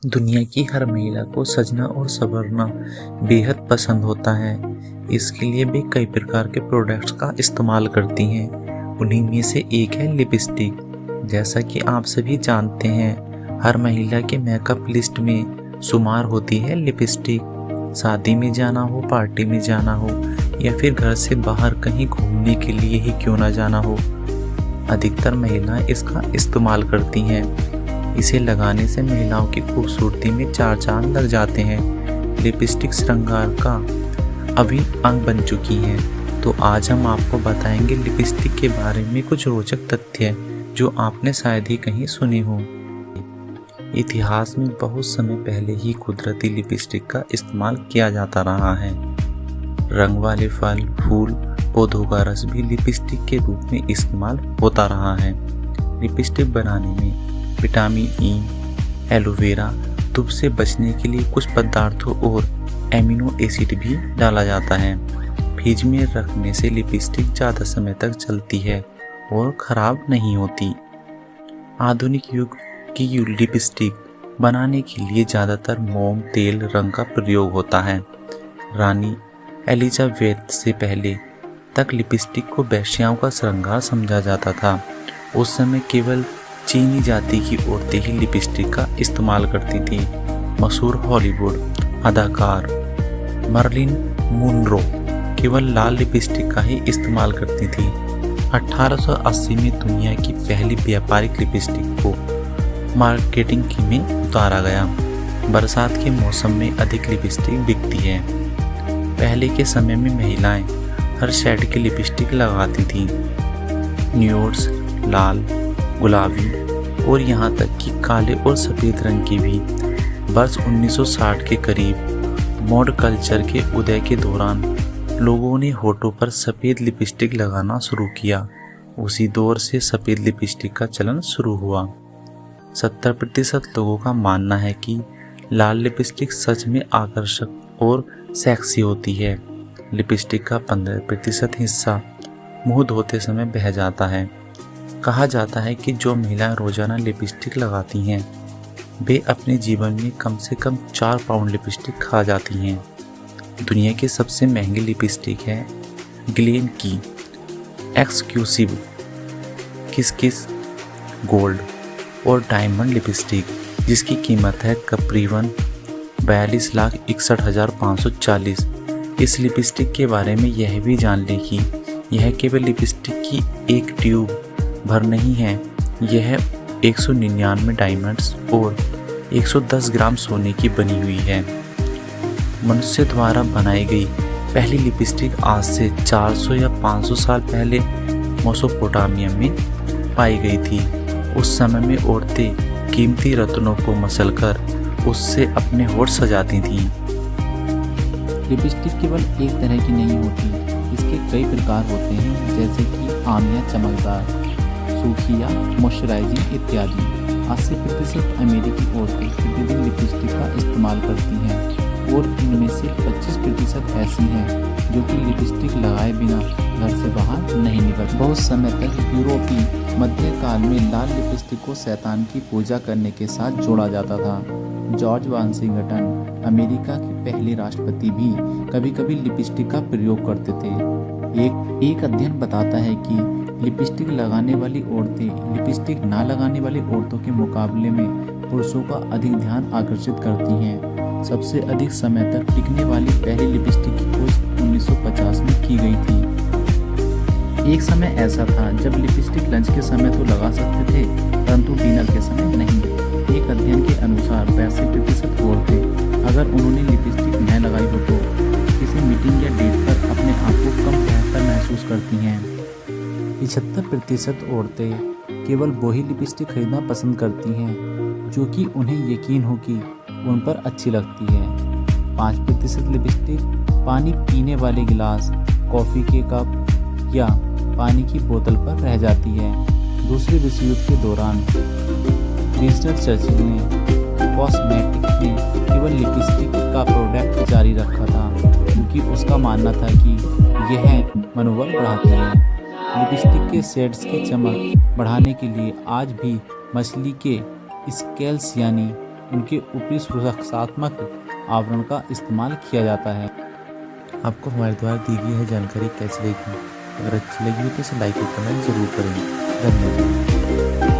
दुनिया की हर महिला को सजना और संवरना बेहद पसंद होता है। इसके लिए वे कई प्रकार के प्रोडक्ट्स का इस्तेमाल करती हैं। उन्हीं में से एक है लिपस्टिक। जैसा कि आप सभी जानते हैं, हर महिला के मेकअप लिस्ट में शुमार होती है लिपस्टिक। शादी में जाना हो, पार्टी में जाना हो या फिर घर से बाहर कहीं घूमने के लिए ही क्यों ना जाना हो, अधिकतर महिलाएं इसका इस्तेमाल करती हैं। इसे लगाने से महिलाओं की खूबसूरती में चार चांद लग जाते हैं। लिपस्टिक श्रृंगार का अभिन्न अंग बन चुकी हैं। तो आज हम आपको बताएंगे लिपस्टिक के बारे में कुछ रोचक तथ्य जो आपने शायद ही कहीं सुने हो। इतिहास में बहुत समय पहले ही कुदरती लिपस्टिक का इस्तेमाल किया जाता रहा है। रंग वाले फल, फूल, पौधों का रस भी लिपस्टिक के रूप में इस्तेमाल होता रहा है। लिपस्टिक बनाने में विटामिन ई, एलोवेरा, धूप से बचने के लिए कुछ पदार्थों और एमिनो एसिड भी डाला जाता है। फ्रिज में रखने से लिपस्टिक ज़्यादा समय तक चलती है और ख़राब नहीं होती। आधुनिक युग की लिपस्टिक बनाने के लिए ज़्यादातर मोम तेल रंग का प्रयोग होता है। रानी एलिजाबेथ से पहले तक लिपस्टिक को वेश्याओं का श्रृंगार समझा जाता था। उस समय केवल चीनी जाति की औरतें ही लिपस्टिक का इस्तेमाल करती थी। मशहूर हॉलीवुड अदाकार मर्लिन मुनरो केवल लाल लिपस्टिक का ही इस्तेमाल करती थी। 1880 में दुनिया की पहली व्यापारिक लिपस्टिक को मार्केटिंग में उतारा गया। बरसात के मौसम में अधिक लिपस्टिक बिकती है। पहले के समय में महिलाएं हर शेड की लिपस्टिक लगाती थीं। न्यूड्स, लाल, गुलाबी और यहाँ तक कि काले और सफ़ेद रंग की भी। वर्ष 1960 के करीब मॉड कल्चर के उदय के दौरान लोगों ने होठों पर सफ़ेद लिपस्टिक लगाना शुरू किया। उसी दौर से सफ़ेद लिपस्टिक का चलन शुरू हुआ। 70% लोगों का मानना है कि लाल लिपस्टिक सच में आकर्षक और सेक्सी होती है। लिपस्टिक का 15% हिस्सा मुंह धोते समय बह जाता है। कहा जाता है कि जो महिलाएं रोजाना लिपस्टिक लगाती हैं वे अपने जीवन में कम से कम 4 पाउंड लिपस्टिक खा जाती हैं। दुनिया की सबसे महंगी लिपस्टिक है ग्लेन की एक्सक्लूसिव किस किस गोल्ड और डायमंड लिपस्टिक, जिसकी कीमत है करीबन 42,61,540। इस लिपस्टिक के बारे में यह भी जान लें कि यह केवल लिपस्टिक की एक ट्यूब भर नहीं है। यह 199 डायमंड्स और 110 ग्राम सोने की बनी हुई है। मनुष्य द्वारा बनाई गई पहली लिपस्टिक आज से 400 या 500 साल पहले मेसोपोटामिया में पाई गई थी। उस समय में औरतें कीमती रत्नों को मसलकर उससे अपने होठ सजाती थीं। लिपस्टिक केवल एक तरह की नहीं होती, इसके कई प्रकार होते हैं, जैसे कि आम या चमकदार, सूखी या मॉइस्चराइजिंग इत्यादि। 80% अमेरिकी औरतें प्रतिदिन लिपस्टिक का इस्तेमाल करती हैं और इनमें से 25% ऐसी हैं जो कि लिपस्टिक लगाए बिना घर से बाहर नहीं निकलती। बहुत समय तक यूरोपीय मध्यकाल में लाल लिपस्टिक को शैतान की पूजा करने के साथ जोड़ा जाता था। जॉर्ज वाशिंगटन, अमेरिका के पहले राष्ट्रपति, भी कभी कभी लिपस्टिक का प्रयोग करते थे। एक अध्ययन बताता है कि लिपस्टिक लगाने वाली औरतें लिपस्टिक ना लगाने वाली औरतों के मुकाबले में पुरुषों का अधिक ध्यान आकर्षित करती हैं। सबसे अधिक समय तक टिकने वाली पहली लिपस्टिक की खोज 1950 में की गई थी। एक समय ऐसा था जब लिपस्टिक लंच के समय तो लगा सकते थे, परंतु डिनर के समय नहीं। एक अध्ययन के अनुसार 82% औरतें अगर उन्होंने लिपस्टिक न लगाई हो तो किसी मीटिंग या डेट पर अपने आप को कम बेहतर महसूस करती हैं। 75% औरतें केवल वही लिपस्टिक खरीदना पसंद करती हैं जो कि उन्हें यकीन हो कि उन पर अच्छी लगती है। 5% लिपस्टिक पानी पीने वाले गिलास, कॉफ़ी के कप या पानी की बोतल पर रह जाती है। दूसरे विश्व युद्ध के दौरान विंस्टन चर्चिल ने कॉस्मेटिक में केवल लिपस्टिक का प्रोडक्ट जारी रखा था, क्योंकि उसका मानना था कि यह मनोबल बढ़ाती है। लिपस्टिक के शेड्स की चमक बढ़ाने के लिए आज भी मछली के स्केल्स यानी उनके ऊपरी सुरक्षात्मक आवरण का इस्तेमाल किया जाता है। आपको हमारे द्वारा दी गई है जानकारी कैसी लगी? अगर अच्छी लगी हो तो इसे लाइक और कमेंट जरूर करें। धन्यवाद।